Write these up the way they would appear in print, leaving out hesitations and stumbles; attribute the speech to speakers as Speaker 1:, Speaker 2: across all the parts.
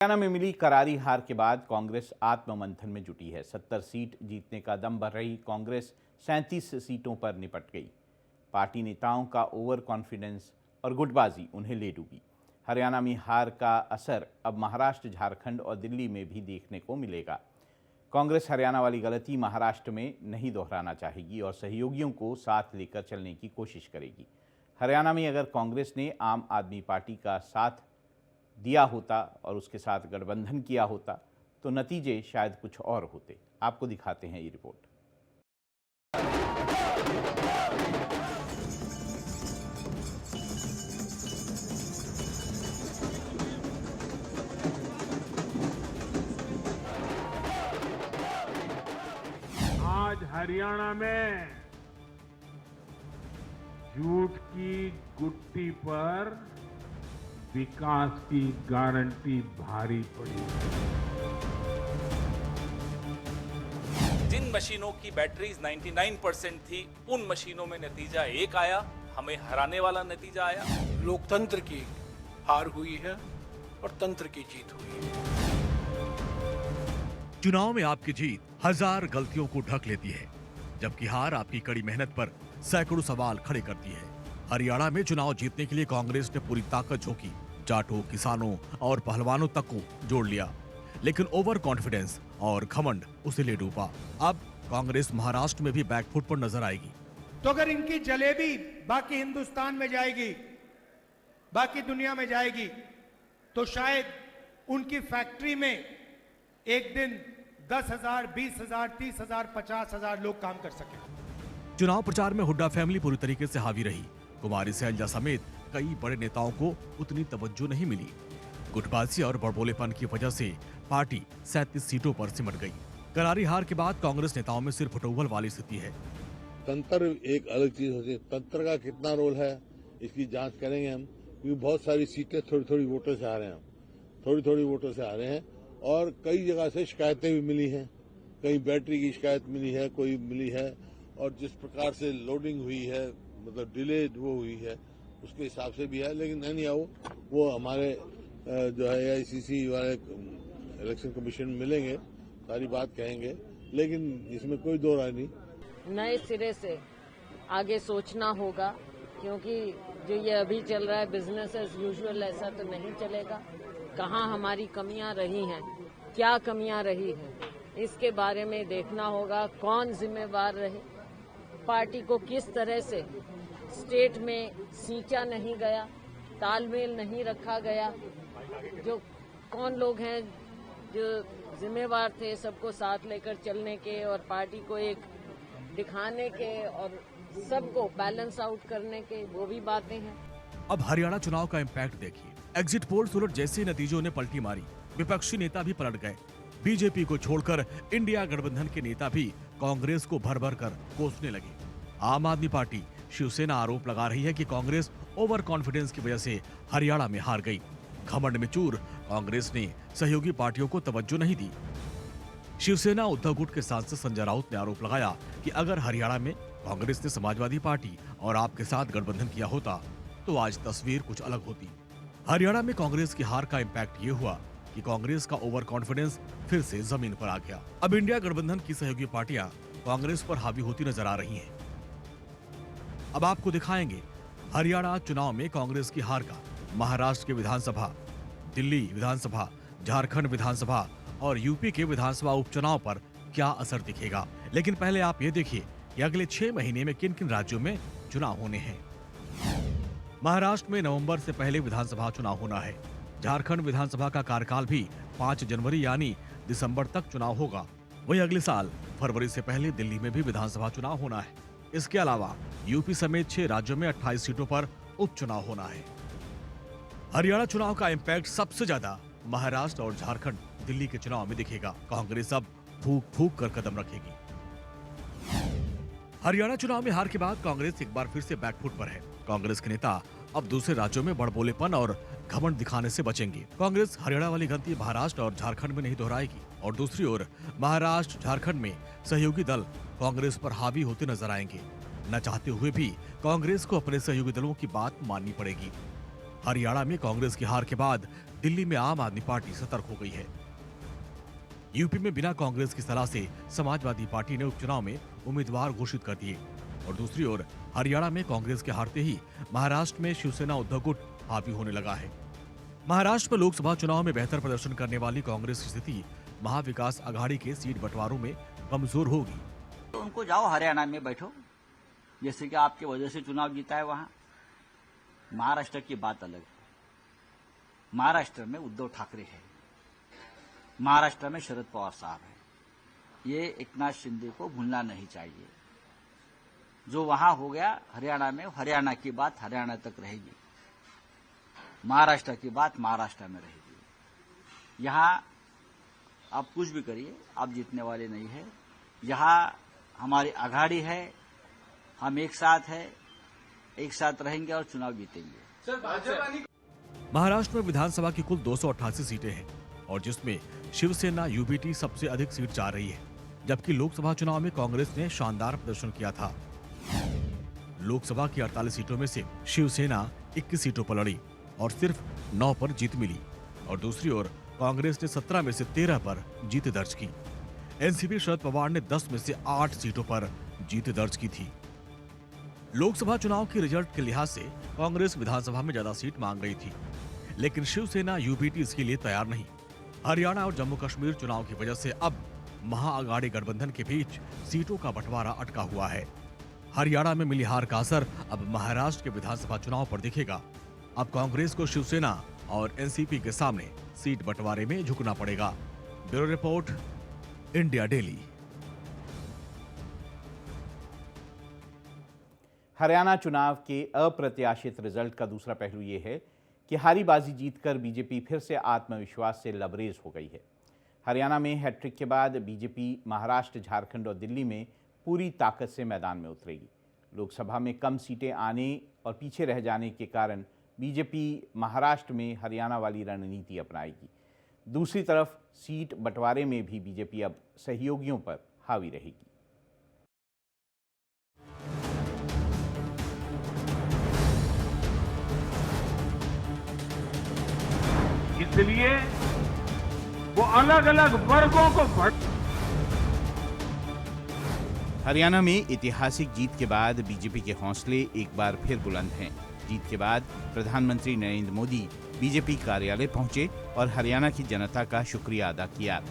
Speaker 1: हरियाणा में मिली करारी हार के बाद कांग्रेस आत्ममंथन में जुटी है। 70 सीट जीतने का दम भर रही कांग्रेस 37 सीटों पर निपट गई। पार्टी नेताओं का ओवर कॉन्फिडेंस और गुटबाजी उन्हें ले डूबी। हरियाणा में हार का असर अब महाराष्ट्र, झारखंड और दिल्ली में भी देखने को मिलेगा। कांग्रेस हरियाणा वाली गलती महाराष्ट्र में नहीं दोहराना चाहेगी और सहयोगियों को साथ लेकर चलने की कोशिश करेगी। हरियाणा में अगर कांग्रेस ने आम आदमी पार्टी का साथ दिया होता और उसके साथ गठबंधन किया होता तो नतीजे शायद कुछ और होते। आपको दिखाते हैं ये रिपोर्ट।
Speaker 2: आज हरियाणा में झूठ की गुट्टी पर विकास की गारंटी भारी पड़ी।
Speaker 3: जिन मशीनों की बैटरीज 99% थी, उन मशीनों में नतीजा एक आया, हमें हराने वाला नतीजा आया।
Speaker 4: लोकतंत्र की हार हुई है और तंत्र की जीत हुई है।
Speaker 5: चुनाव में आपकी जीत हजार गलतियों को ढक लेती है, जबकि हार आपकी कड़ी मेहनत पर सैकड़ों सवाल खड़े करती है। हरियाणा में चुनाव जीतने के लिए कांग्रेस ने पूरी ताकत झोंकी, जाटों, किसानों और पहलवानों तक को जोड़ लिया, लेकिन ओवर कॉन्फिडेंस और घमंड उसे ले डूबा। अब कांग्रेस महाराष्ट्र में भी बैकफुट पर नजर आएगी।
Speaker 6: तो अगर इनकी जलेबी बाकी हिंदुस्तान में जाएगी, बाकी दुनिया में जाएगी, तो शायद उनकी फैक्ट्री में एक दिन 10,000, 20,000, 30,000, 50,000 लोग काम कर सके।
Speaker 5: चुनाव प्रचार में हुड्डा फैमिली पूरी तरीके से हावी रही। कुमारी सैलजा समेत कई बड़े नेताओं को उतनी तवज्जो नहीं मिली। गुटबाजी और बड़बोलेपन की वजह से पार्टी 37 सीटों पर सिमट गई। करारी हार के बाद कांग्रेस नेताओं में सिर्फ फटोवल वाली स्थिति है।
Speaker 7: तंत्र एक अलग चीज होती है, तंत्र का कितना रोल है इसकी जांच करेंगे हम, क्योंकि बहुत सारी सीटें थोड़ी थोड़ी वोटों से आ रहे हैं, थोड़ी थोड़ी वोटों से आ रहे हैं और कई जगह से शिकायतें भी मिली हैं। कहीं बैटरी की शिकायत मिली है, कोई मिली है, और जिस प्रकार से लोडिंग हुई है, मतलब डिले वो हुई है, उसके हिसाब से भी है। लेकिन नहीं आओ, वो हमारे जो है AICC वाले इलेक्शन कमीशन मिलेंगे, सारी बात कहेंगे, लेकिन इसमें कोई दो राय नहीं।
Speaker 8: नए सिरे से आगे सोचना होगा, क्योंकि जो ये अभी चल रहा है बिजनेस एज यूजुअल, ऐसा तो नहीं चलेगा। कहाँ हमारी कमियां रही हैं, क्या कमियां रही हैं, इसके बारे में देखना होगा। कौन जिम्मेवार रहे, पार्टी को किस तरह से स्टेट में सींचा नहीं गया, तालमेल नहीं रखा गया, जो कौन लोग हैं जो जिम्मेवार थे सबको साथ लेकर चलने के और पार्टी को एक दिखाने के और सबको बैलेंस आउट करने के, वो भी बातें हैं।
Speaker 5: अब हरियाणा चुनाव का इम्पैक्ट देखिए। एग्जिट पोल्स उलट जैसे नतीजों ने पलटी मारी, विपक्षी नेता भी पलट गए। बीजेपी को छोड़कर इंडिया गठबंधन के नेता भी कांग्रेस को भर भर कर कोसने लगे। आम आदमी पार्टी, शिवसेना आरोप लगा रही है कि कांग्रेस ओवर कॉन्फिडेंस की वजह से हरियाणा में हार गई। घमंड में चूर कांग्रेस ने सहयोगी पार्टियों को तवज्जो नहीं दी। शिवसेना उद्धव गुट के सांसद संजय राउत ने आरोप लगाया कि अगर हरियाणा में कांग्रेस ने समाजवादी पार्टी और आप के साथ गठबंधन किया होता तो आज तस्वीर कुछ अलग होती। हरियाणा में कांग्रेस की हार का इम्पैक्ट ये हुआ कि कांग्रेस का ओवर कॉन्फिडेंस फिर से जमीन पर आ गया। अब इंडिया गठबंधन की सहयोगी पार्टियां कांग्रेस पर हावी होती नजर आ रही हैं। अब आपको दिखाएंगे हरियाणा चुनाव में कांग्रेस की हार का महाराष्ट्र के विधानसभा, दिल्ली विधानसभा, झारखंड विधानसभा और यूपी के विधानसभा उपचुनाव पर क्या असर दिखेगा। लेकिन पहले आप ये देखिए कि अगले 6 महीने में किन किन राज्यों में चुनाव होने हैं। महाराष्ट्र में नवंबर से पहले विधानसभा चुनाव होना है। झारखंड विधानसभा का कार्यकाल भी 5 जनवरी यानी दिसंबर तक चुनाव होगा। वहीं अगले साल फरवरी से पहले दिल्ली में भी विधानसभा चुनाव होना है। इसके अलावा यूपी समेत 6 राज्यों में 28 सीटों पर उपचुनाव होना है। हरियाणा चुनाव का इम्पैक्ट सबसे ज्यादा महाराष्ट्र और झारखंड, दिल्ली के चुनाव में दिखेगा। कांग्रेस अब फूक फूक कर कदम रखेगी। हरियाणा चुनाव में हार के बाद कांग्रेस एक बार फिर से बैकफुट पर है। कांग्रेस के नेता अब दूसरे राज्यों में बड़बोलेपन और घमंड दिखाने से बचेंगे। कांग्रेस हरियाणा वाली गलती महाराष्ट्र और झारखंड में नहीं दोहराएगी और दूसरी ओर महाराष्ट्र, झारखंड में सहयोगी दल कांग्रेस पर हावी होते नजर आएंगे। न चाहते हुए भी कांग्रेस को अपने सहयोगी दलों की बात माननी पड़ेगी। हरियाणा में कांग्रेस की हार के बाद दिल्ली में आम आदमी पार्टी सतर्क हो गई है। यूपी में बिना कांग्रेस की सलाह से समाजवादी पार्टी ने उपचुनाव में उम्मीदवार घोषित कर दिए और दूसरी ओर हरियाणा में कांग्रेस के हारते ही महाराष्ट्र में शिवसेना उद्धव गुट हावी होने लगा है। महाराष्ट्र में लोकसभा चुनाव में बेहतर प्रदर्शन करने वाली कांग्रेस की स्थिति महाविकास आघाड़ी के सीट बंटवारों में कमजोर होगी।
Speaker 9: तो उनको जाओ हरियाणा में बैठो, जैसे कि आपकी वजह से चुनाव जीता है वहां। महाराष्ट्र की बात अलग है। महाराष्ट्र में उद्धव ठाकरे है, महाराष्ट्र में शरद पवार साहब है। ये एकनाथ शिंदे को भूलना नहीं चाहिए। जो वहां हो गया हरियाणा में, हरियाणा की बात हरियाणा तक रहेगी, महाराष्ट्र की बात महाराष्ट्र में रहेगी। यहां आप कुछ भी करिए, आप जीतने वाले नहीं है। यहां हमारी आघाड़ी है, हम एक साथ है, एक साथ रहेंगे और चुनाव जीतेंगे।
Speaker 5: महाराष्ट्र में विधानसभा की कुल 288 सीटें हैं और जिसमें शिवसेना यूबीटी सबसे अधिक सीट जा रही है, जबकि लोकसभा चुनाव में कांग्रेस ने शानदार प्रदर्शन किया था। लोकसभा की 48 सीटों में से शिवसेना 21 सीटों पर लड़ी और सिर्फ 9 पर जीत मिली और दूसरी ओर कांग्रेस ने 17 में से 13 पर जीत दर्ज की। एनसीपी शरद पवार ने 10 में से 8 सीटों पर जीत दर्ज की थी। लोकसभा चुनाव की रिजल्ट के लिहाज से कांग्रेस विधानसभा में ज्यादा सीट मांग रही थी, लेकिन शिवसेना यूबीटी इसके लिए तैयार नहीं। हरियाणा और जम्मू कश्मीर चुनाव की वजह से अब महाआघाड़ी गठबंधन के बीच सीटों का बंटवारा अटका हुआ है। हरियाणा में मिली हार का असर अब महाराष्ट्र के विधानसभा चुनाव पर दिखेगा। अब कांग्रेस को शिवसेना और एनसीपी के सामने सीट बंटवारे में झुकना पड़ेगा। Bureau report, India daily.
Speaker 1: Haryana चुनाव के अप्रत्याशित रिजल्ट का दूसरा पहलू ये है कि हारी बाजी जीतकर बीजेपी फिर से आत्मविश्वास से लबरेज हो गई है। हरियाणा में हैट्रिक के बाद बीजेपी महाराष्ट्र, झारखंड और दिल्ली में पूरी ताकत से मैदान में उतरेगी। लोकसभा में कम सीटें आने और पीछे रह जाने के कारण बीजेपी महाराष्ट्र में हरियाणा वाली रणनीति अपनाएगी। दूसरी तरफ सीट बंटवारे में भी बीजेपी अब सहयोगियों पर हावी रहेगी।
Speaker 2: इसलिए वो अलग अलग वर्गों को
Speaker 1: हरियाणा में ऐतिहासिक जीत के बाद बीजेपी के हौसले एक बार फिर बुलंद हैं। जीत के बाद प्रधानमंत्री नरेंद्र मोदी बीजेपी कार्यालय पहुंचे और हरियाणा की जनता का शुक्रिया अदा किया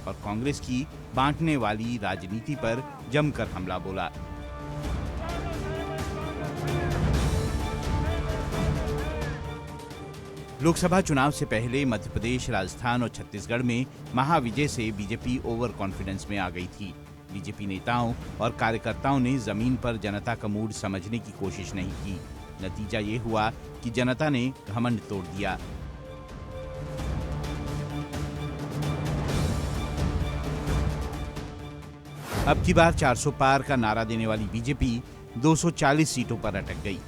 Speaker 1: और कांग्रेस की बांटने वाली राजनीति पर जमकर हमला बोला। लोकसभा चुनाव से पहले मध्य प्रदेश, राजस्थान और छत्तीसगढ़ में महाविजय से बीजेपी ओवर कॉन्फिडेंस में आ गई थी। बीजेपी नेताओं और कार्यकर्ताओं ने जमीन पर जनता का मूड समझने की कोशिश नहीं की। नतीजा ये हुआ कि जनता ने घमंड तोड़ दिया। अब की बार 400 पार का नारा देने वाली बीजेपी 240 सीटों पर अटक गई,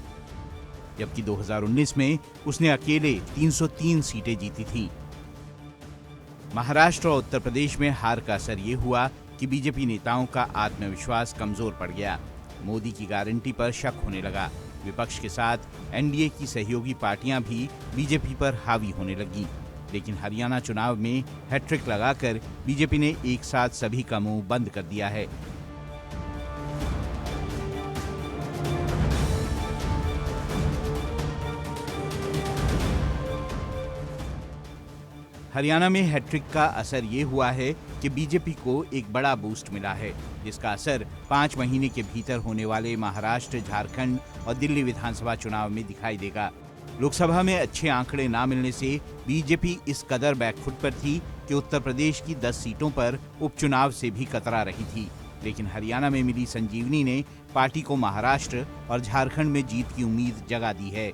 Speaker 1: जबकि 2019 में उसने अकेले 303 सीटें जीती थीं। महाराष्ट्र और उत्तर प्रदेश में हार का असर ये हुआ कि बीजेपी नेताओं का आत्मविश्वास कमजोर पड़ गया। मोदी की गारंटी पर शक होने लगा। विपक्ष के साथ एनडीए की सहयोगी पार्टियां भी बीजेपी पर हावी होने लगीं। लेकिन हरियाणा चुनाव में हैट्रिक लगाकर बीजेपी ने एक साथ सभी का मुंह बंद कर दिया है। हरियाणा में हैट्रिक का असर ये हुआ है कि बीजेपी को एक बड़ा बूस्ट मिला है, जिसका असर 5 महीने के भीतर होने वाले महाराष्ट्र, झारखंड और दिल्ली विधानसभा चुनाव में दिखाई देगा। लोकसभा में अच्छे आंकड़े ना मिलने से बीजेपी इस कदर बैकफुट पर थी कि उत्तर प्रदेश की 10 सीटों पर उपचुनाव से भी कतरा रही थी। लेकिन हरियाणा में मिली संजीवनी ने पार्टी को महाराष्ट्र और झारखंड में जीत की उम्मीद जगा दी है।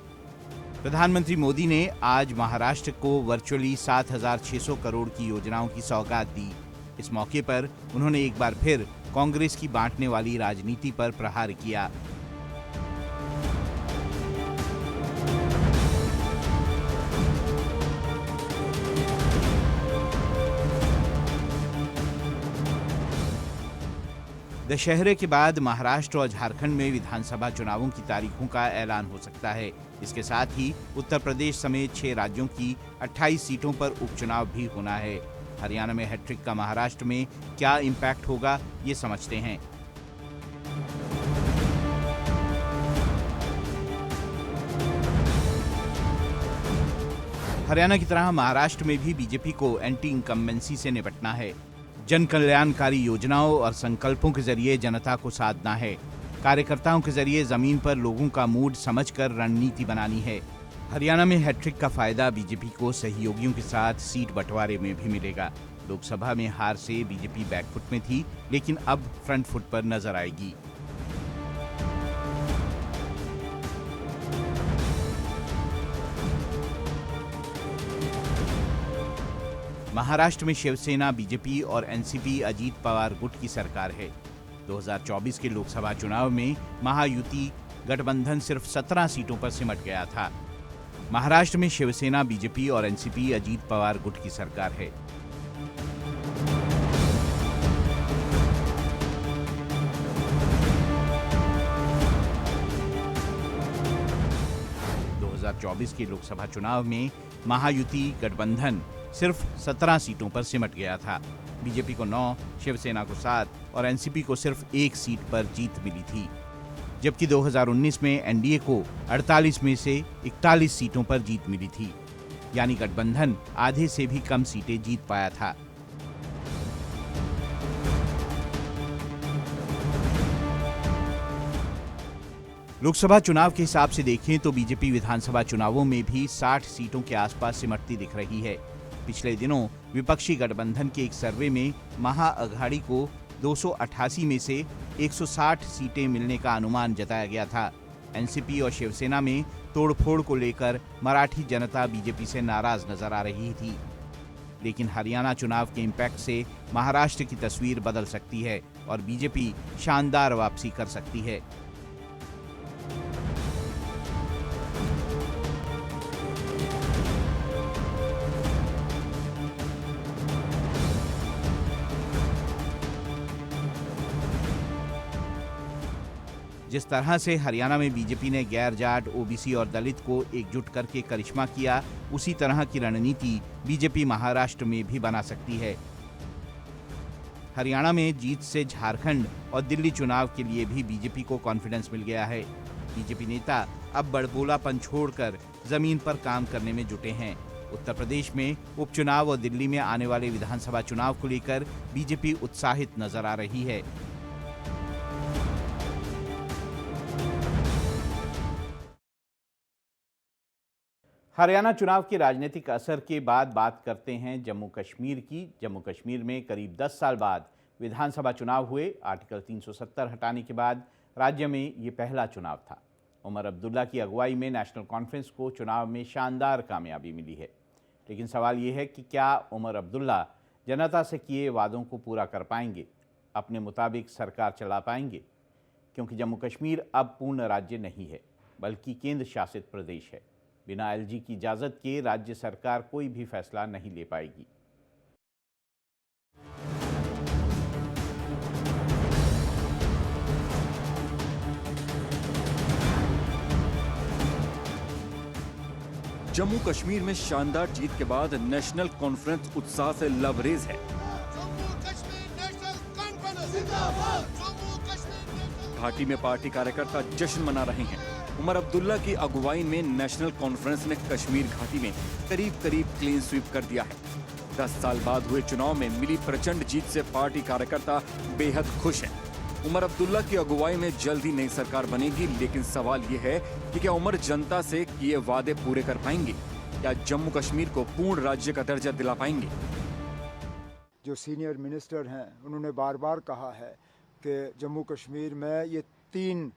Speaker 1: प्रधानमंत्री मोदी ने आज महाराष्ट्र को वर्चुअली 7,600 करोड़ की योजनाओं की सौगात दी। इस मौके पर उन्होंने एक बार फिर कांग्रेस की बांटने वाली राजनीति पर प्रहार किया। दशहरे के बाद महाराष्ट्र और झारखंड में विधानसभा चुनावों की तारीखों का ऐलान हो सकता है। इसके साथ ही उत्तर प्रदेश समेत 6 राज्यों की 28 सीटों पर उपचुनाव भी होना है। हरियाणा में हैट्रिक का महाराष्ट्र में क्या इम्पैक्ट होगा, ये समझते हैं। हरियाणा की तरह महाराष्ट्र में भी बीजेपी को एंटी इनकम्बेंसी से निपटना है। जन कल्याणकारी योजनाओं और संकल्पों के जरिए जनता को साधना है। कार्यकर्ताओं के जरिए जमीन पर लोगों का मूड समझकर रणनीति बनानी है। हरियाणा में हैट्रिक का फायदा बीजेपी को सहयोगियों के साथ सीट बंटवारे में भी मिलेगा। लोकसभा में हार से बीजेपी बैकफुट में थी, लेकिन अब फ्रंट फुट पर नजर आएगी। महाराष्ट्र में शिवसेना, बीजेपी और एनसीपी अजीत पवार गुट की सरकार है। 2024 के लोकसभा चुनाव में महायुति गठबंधन सिर्फ 17 सीटों पर सिमट गया था। महाराष्ट्र में शिवसेना, बीजेपी और एनसीपी अजीत पवार गुट की सरकार है। के लोकसभा चुनाव में महायुति गठबंधन सिर्फ 17 सीटों पर सिमट गया था। बीजेपी को 9, शिवसेना को 7 और एनसीपी को सिर्फ 1 सीट पर जीत मिली थी, जबकि 2019 में एनडीए को 48 में से 41 सीटों पर जीत मिली थी, यानी गठबंधन आधे से भी कम सीटें जीत पाया था। लोकसभा चुनाव के हिसाब से देखें तो बीजेपी विधानसभा चुनावों में भी 60 सीटों के आसपास सिमटती दिख रही है। पिछले दिनों विपक्षी गठबंधन के एक सर्वे में महाअघाड़ी को 288 में से 160 सीटें मिलने का अनुमान जताया गया था। एनसीपी और शिवसेना में तोड़फोड़ को लेकर मराठी जनता बीजेपी से नाराज नजर आ रही थी, लेकिन हरियाणा चुनाव के इम्पैक्ट से महाराष्ट्र की तस्वीर बदल सकती है और बीजेपी शानदार वापसी कर सकती है। जिस तरह से हरियाणा में बीजेपी ने गैर जाट, ओबीसी और दलित को एकजुट करके करिश्मा किया, उसी तरह की रणनीति बीजेपी महाराष्ट्र में भी बना सकती है। हरियाणा में जीत से झारखंड और दिल्ली चुनाव के लिए भी बीजेपी को कॉन्फिडेंस मिल गया है। बीजेपी नेता अब बड़बोलापन छोड़कर जमीन पर काम करने में जुटे हैं। उत्तर प्रदेश में उपचुनाव और दिल्ली में आने वाले विधानसभा चुनाव को लेकर बीजेपी उत्साहित नजर आ रही है। हरियाणा चुनाव के राजनीतिक असर के बाद बात करते हैं जम्मू कश्मीर की। जम्मू कश्मीर में करीब 10 साल बाद विधानसभा चुनाव हुए। आर्टिकल 370 हटाने के बाद राज्य में ये पहला चुनाव था। उमर अब्दुल्ला की अगुवाई में नेशनल कॉन्फ्रेंस को चुनाव में शानदार कामयाबी मिली है, लेकिन सवाल ये है कि क्या उमर अब्दुल्ला जनता से किए वादों को पूरा कर पाएंगे, अपने मुताबिक सरकार चला पाएंगे? क्योंकि जम्मू कश्मीर अब पूर्ण राज्य नहीं है, बल्कि केंद्र शासित प्रदेश है। बिना एलजी की इजाज़त के राज्य सरकार कोई भी फैसला नहीं ले पाएगी।
Speaker 10: जम्मू कश्मीर में शानदार जीत के बाद नेशनल कॉन्फ्रेंस उत्साह से लबरेज है। घाटी में पार्टी कार्यकर्ता जश्न मना रहे हैं। उमर अब्दुल्ला की अगुवाई में नेशनल कॉन्फ्रेंस ने कश्मीर घाटी में करीब क्लीन स्वीप कर दिया है। 10 साल बाद हुए चुनाव में मिली प्रचंड जीत से पार्टी कार्यकर्ता बेहद खुश हैं। उमर अब्दुल्ला की अगुवाई में जल्द ही नई सरकार बनेगी, लेकिन सवाल ये है कि क्या उमर जनता से किए वादे पूरे कर पाएंगे? क्या जम्मू कश्मीर को पूर्ण राज्य का दर्जा दिला पाएंगे?
Speaker 11: जो सीनियर मिनिस्टर हैं उन्होंने बार बार कहा है कि जम्मू कश्मीर में ये 3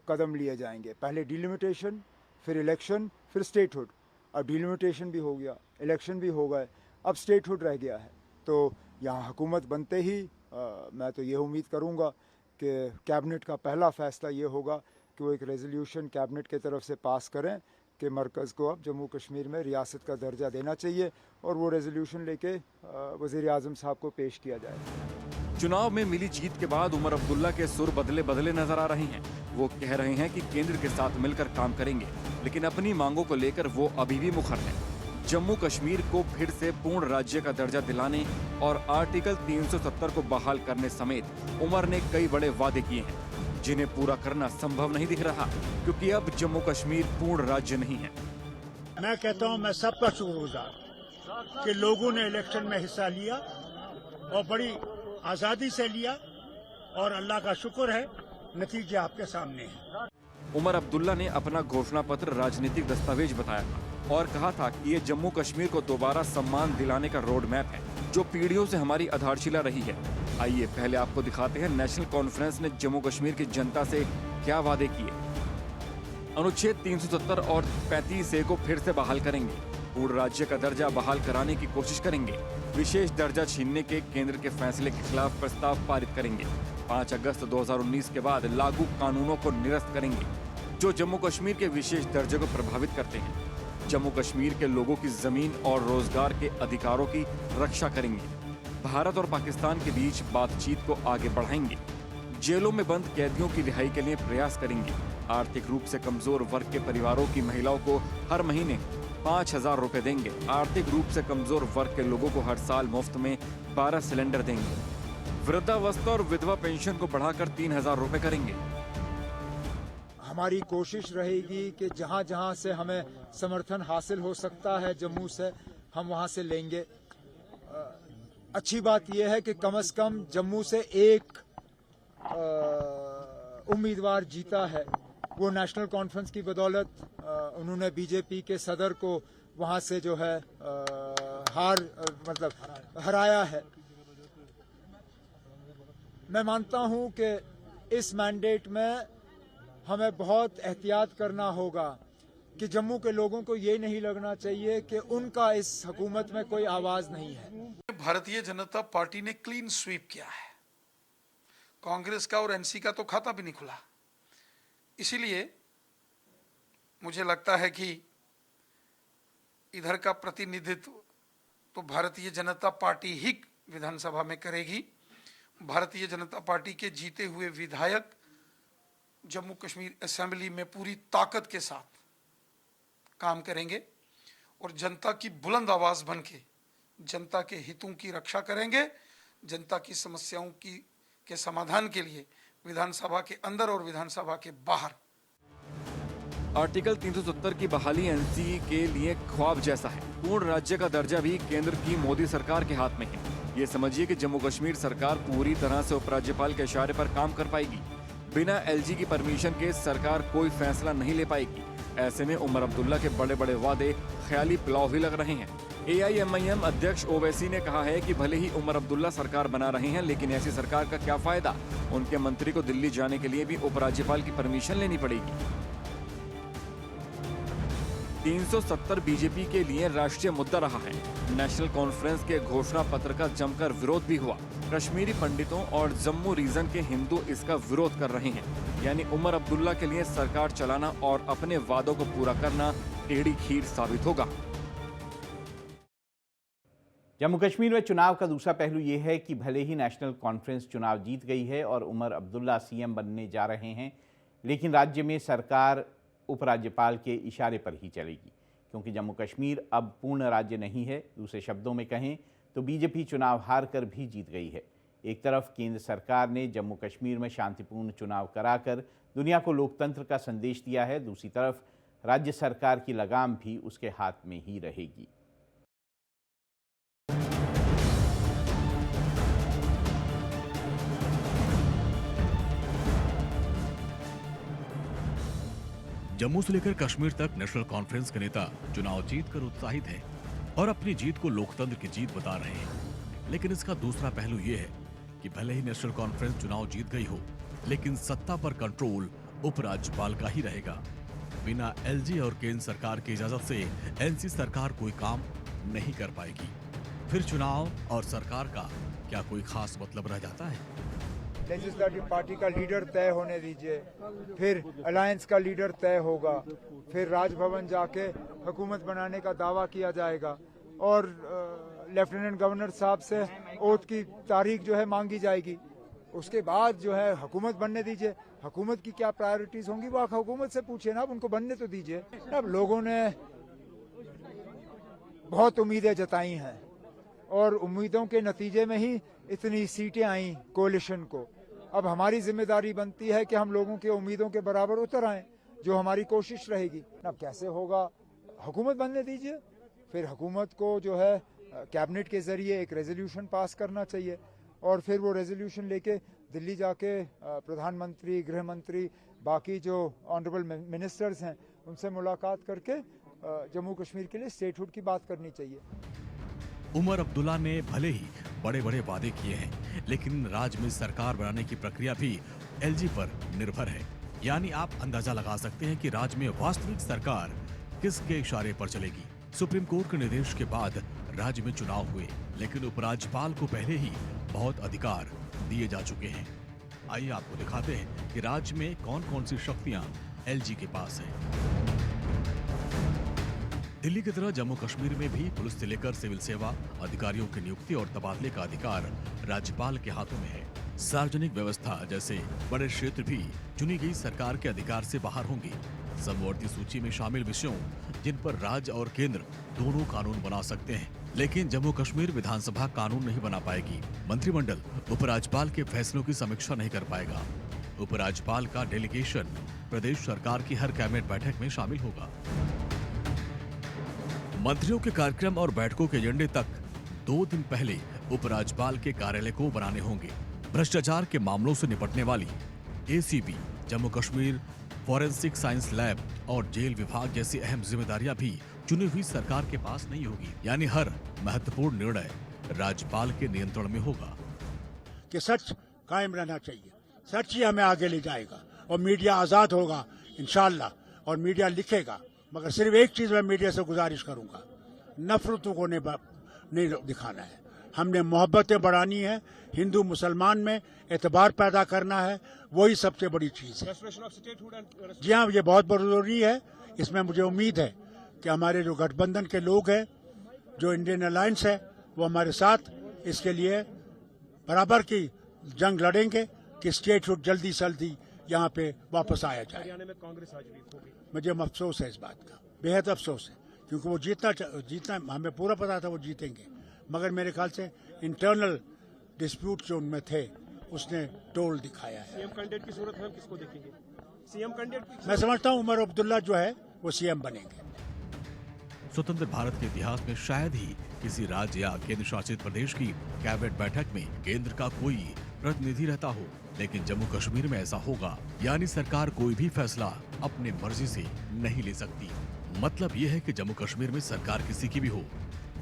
Speaker 11: कदम लिए जाएंगे। पहले डिलिमिटेशन, फिर इलेक्शन, फिर स्टेटहुड। अब डिलिमिटेशन भी हो गया, इलेक्शन भी हो गए, अब स्टेटहुड रह गया है। तो यहाँ हुकूमत बनते ही मैं तो ये उम्मीद करूँगा कि कैबिनेट का पहला फैसला ये होगा कि वो एक रेजोल्यूशन कैबिनेट की तरफ से पास करें कि मरकज़ को अब जम्मू कश्मीर में रियासत का दर्जा देना चाहिए और वो रेजोल्यूशन लेके वज़ीर आज़म साहब को पेश किया जाए।
Speaker 10: चुनाव में मिली जीत के बाद उमर अब्दुल्ला के सुर बदले बदले नजर आ रहे हैं। वो कह रहे हैं कि केंद्र के साथ मिलकर काम करेंगे, लेकिन अपनी मांगों को लेकर वो अभी भी मुखर हैं। जम्मू कश्मीर को फिर से पूर्ण राज्य का दर्जा दिलाने और आर्टिकल 370 को बहाल करने समेत उमर ने कई बड़े वादे किए हैं, जिन्हें पूरा करना संभव नहीं दिख रहा, क्योंकि अब जम्मू कश्मीर पूर्ण राज्य नहीं है।
Speaker 12: मैं कहता हूं, मैं सबका शुक्रगुजार कि लोगों ने इलेक्शन में हिस्सा लिया और बड़ी आजादी से लिया, और अल्लाह का शुक्र है नतीजे आपके सामने हैं।
Speaker 10: उमर अब्दुल्ला ने अपना घोषणा पत्र राजनीतिक दस्तावेज बताया था और कहा था कि ये जम्मू कश्मीर को दोबारा सम्मान दिलाने का रोड मैप है, जो पीढ़ियों से हमारी आधारशिला रही है। आइए पहले आपको दिखाते हैं नेशनल कॉन्फ्रेंस ने जम्मू कश्मीर की जनता से क्या वादे किए। अनुच्छेद 370 और 35A को फिर से बहाल करेंगे, पूर्ण राज्य का दर्जा बहाल कराने की कोशिश करेंगे, विशेष दर्जा छीनने के केंद्र के फैसले के खिलाफ प्रस्ताव पारित करेंगे, 5 अगस्त 2019 के बाद लागू कानूनों को निरस्त करेंगे जो जम्मू कश्मीर के विशेष दर्जे को प्रभावित करते हैं, जम्मू कश्मीर के लोगों की जमीन और रोजगार के अधिकारों की रक्षा करेंगे, भारत और पाकिस्तान के बीच बातचीत को आगे बढ़ाएंगे, जेलों में बंद कैदियों की रिहाई के लिए प्रयास करेंगे, आर्थिक रूप से कमजोर वर्ग के परिवारों की महिलाओं को हर महीने 5,000 रुपए देंगे, आर्थिक रूप से कमजोर वर्ग के लोगों को हर साल मुफ्त में 12 सिलेंडर देंगे, वृद्धावस्था और विधवा पेंशन को बढ़ाकर 3,000 रुपए करेंगे।
Speaker 11: हमारी कोशिश रहेगी कि जहां जहां से हमें समर्थन हासिल हो सकता है जम्मू से, हम वहां से लेंगे। अच्छी बात यह है कि कम से कम जम्मू से एक उम्मीदवार जीता है, वो नेशनल कॉन्फ्रेंस की बदौलत। उन्होंने बीजेपी के सदर को वहां से जो है हराया है। मैं मानता हूं कि इस मैंडेट में हमें बहुत एहतियात करना होगा कि जम्मू के लोगों को ये नहीं लगना चाहिए कि उनका इस हुकूमत में कोई आवाज नहीं है।
Speaker 4: भारतीय जनता पार्टी ने क्लीन स्वीप किया है, कांग्रेस का और एनसी का तो खाता भी नहीं खुला। इसीलिए मुझे लगता है कि इधर का प्रतिनिधित्व तो भारतीय जनता पार्टी ही विधानसभा में करेगी। भारतीय जनता पार्टी के जीते हुए विधायक जम्मू कश्मीर असेंबली में पूरी ताकत के साथ काम करेंगे और जनता की बुलंद आवाज बन के जनता के हितों की रक्षा करेंगे, जनता की समस्याओं के समाधान के लिए विधानसभा के अंदर और विधानसभा के बाहर।
Speaker 10: आर्टिकल 370 की बहाली एनसी के लिए ख्वाब जैसा है। पूर्ण राज्य का दर्जा भी केंद्र की मोदी सरकार के हाथ में है। ये समझिए कि जम्मू कश्मीर सरकार पूरी तरह से उपराज्यपाल के इशारे पर काम कर पाएगी। बिना एलजी की परमिशन के सरकार कोई फैसला नहीं ले पाएगी। ऐसे में उमर अब्दुल्ला के बड़े बड़े वादे ख्याली पुलाव ही लग रहे हैं। AIMIM अध्यक्ष ओवैसी ने कहा है कि भले ही उमर अब्दुल्ला सरकार बना रहे हैं, लेकिन ऐसी सरकार का क्या फायदा। उनके मंत्री को दिल्ली जाने के लिए भी उपराज्यपाल की परमिशन लेनी पड़ेगी। 370 बीजेपी के लिए राष्ट्रीय मुद्दा रहा है। नेशनल कॉन्फ्रेंस के घोषणा पत्र का जमकर विरोध भी हुआ। कश्मीरी पंडितों और जम्मू रीजन के हिंदू इसका विरोध कर रहे हैं। यानी उमर अब्दुल्ला के लिए सरकार चलाना और अपने वादों को पूरा करना टेढ़ी खीर साबित होगा।
Speaker 1: जम्मू कश्मीर में चुनाव का दूसरा पहलू ये है कि भले ही नेशनल कॉन्फ्रेंस चुनाव जीत गई है और उमर अब्दुल्ला CM बनने जा रहे हैं, लेकिन राज्य में सरकार उपराज्यपाल के इशारे पर ही चलेगी, क्योंकि जम्मू कश्मीर अब पूर्ण राज्य नहीं है। दूसरे शब्दों में कहें तो बीजेपी चुनाव हार कर भी जीत गई है। एक तरफ केंद्र सरकार ने जम्मू कश्मीर में शांतिपूर्ण चुनाव कराकर दुनिया को लोकतंत्र का संदेश दिया है, दूसरी तरफ राज्य सरकार की लगाम भी उसके हाथ में ही रहेगी।
Speaker 5: जम्मू से लेकर कश्मीर तक नेशनल कॉन्फ्रेंस के नेता चुनाव जीतकर उत्साहित हैं और अपनी जीत को लोकतंत्र की जीत बता रहे हैं। लेकिन इसका दूसरा पहलू यह है कि भले ही नेशनल कॉन्फ्रेंस चुनाव जीत गई हो, लेकिन सत्ता पर कंट्रोल उपराज्यपाल का ही रहेगा। बिना एलजी और केंद्र सरकार की इजाजत से एनसी सरकार कोई काम नहीं कर पाएगी। फिर चुनाव और सरकार का क्या कोई खास मतलब रह जाता है?
Speaker 11: लेजिस्लेटिव पार्टी का लीडर तय होने दीजिए, फिर अलायंस का लीडर तय होगा, फिर राजभवन जाके हुकूमत बनाने का दावा किया जाएगा और लेफ्टिनेंट गवर्नर साहब से ओथ की तारीख जो है मांगी जाएगी। उसके बाद जो है हुकूमत बनने दीजिए। हुकूमत की क्या प्रायोरिटीज होंगी वो आप हुकूमत से पूछिए ना, अब उनको बनने तो दीजिए। अब लोगों ने बहुत उम्मीदें जताई हैं और उम्मीदों के नतीजे में ही इतनी सीटें आई कोalition को। अब हमारी जिम्मेदारी बनती है कि हम लोगों की उम्मीदों के बराबर उतर आएं, जो हमारी कोशिश रहेगी। अब कैसे होगा, हुकूमत बनने दीजिए, फिर हुकूमत को जो है कैबिनेट के जरिए एक रेजोल्यूशन पास करना चाहिए और फिर वो रेजोल्यूशन लेके दिल्ली जाके प्रधानमंत्री, गृह मंत्री, बाकी जो ऑनरेबल मिनिस्टर्स हैं उनसे मुलाकात करके जम्मू कश्मीर के लिए स्टेटहुड की बात करनी चाहिए।
Speaker 5: उमर अब्दुल्ला ने भले ही बड़े बड़े वादे किए हैं, लेकिन राज्य में सरकार बनाने की प्रक्रिया भी एलजी पर निर्भर है। यानी आप अंदाजा लगा सकते हैं कि राज्य में वास्तविक सरकार किसके इशारे पर चलेगी। सुप्रीम कोर्ट के निर्देश के बाद राज्य में चुनाव हुए, लेकिन उपराज्यपाल को पहले ही बहुत अधिकार दिए जा चुके हैं। आइए आपको दिखाते हैं कि राज्य में कौन कौन सी शक्तियां एलजी के पास हैं। दिल्ली की तरह जम्मू कश्मीर में भी पुलिस से लेकर सिविल सेवा अधिकारियों की नियुक्ति और तबादले का अधिकार राज्यपाल के हाथों में है। सार्वजनिक व्यवस्था जैसे बड़े क्षेत्र भी चुनी गई सरकार के अधिकार से बाहर होंगे। समवर्ती सूची में शामिल विषयों जिन पर राज्य और केंद्र दोनों कानून बना सकते हैं, लेकिन जम्मू कश्मीर विधानसभा कानून नहीं बना पाएगी। मंत्रिमंडल उपराज्यपाल के फैसलों की समीक्षा नहीं कर पाएगा। उपराज्यपाल का डेलीगेशन प्रदेश सरकार की हर कैबिनेट बैठक में शामिल होगा। मंत्रियों के कार्यक्रम और बैठकों के एजेंडे तक 2 दिन पहले उपराज्यपाल के कार्यालय को बनाने होंगे। भ्रष्टाचार के मामलों से निपटने वाली ACB, Jammu Kashmir forensic science lab और जेल विभाग जैसी अहम जिम्मेदारियां भी चुनी हुई सरकार के पास नहीं होगी। यानी हर महत्वपूर्ण निर्णय राज्यपाल के नियंत्रण में होगा।
Speaker 12: कि सच कायम रहना चाहिए, सच ही हमें आगे ले जाएगा और मीडिया आजाद होगा इंशाल्लाह, और मीडिया लिखेगा। मगर सिर्फ एक चीज मैं मीडिया से गुजारिश करूंगा, नफरतों को नहीं दिखाना है। हमने मोहब्बतें बढ़ानी है, हिंदू मुसलमान में एतबार पैदा करना है, वही सबसे बड़ी चीज है। जी हाँ, ये बहुत जरूरी है। इसमें मुझे उम्मीद है कि हमारे जो गठबंधन के लोग हैं, जो इंडियन अलायंस है, वो हमारे साथ इसके लिए बराबर की जंग लड़ेंगे कि स्टेटहुड जल्दी से जल्दी यहाँ पे वापस आया जाए।
Speaker 6: हरियाणा में कांग्रेस आज भी होगी।
Speaker 12: मुझे अफसोस है इस बात का, बेहद अफसोस है, क्योंकि वो जीतना हमें पूरा पता था वो जीतेंगे, मगर मेरे ख्याल से इंटरनल डिस्प्यूट जो उनमें थे उसने टोल दिखाया है।
Speaker 6: सीएम कैंडिडेट की सूरत में हम किसको देखेंगे? सीएम कैंडिडेट
Speaker 12: मैं समझता हूँ उमर अब्दुल्ला जो है वो सीएम बनेंगे।
Speaker 5: स्वतंत्र भारत के इतिहास में शायद ही किसी राज्य या केंद्र शासित प्रदेश की कैबिनेट बैठक में केंद्र का कोई प्रतिनिधि रहता हो, लेकिन जम्मू कश्मीर में ऐसा होगा। यानी सरकार कोई भी फैसला अपने मर्जी से नहीं ले सकती। मतलब ये है कि जम्मू कश्मीर में सरकार किसी की भी हो,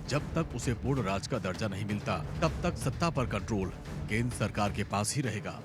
Speaker 5: जब तक उसे पूर्ण राज्य का दर्जा नहीं मिलता, तब तक सत्ता पर कंट्रोल केंद्र सरकार के पास ही रहेगा।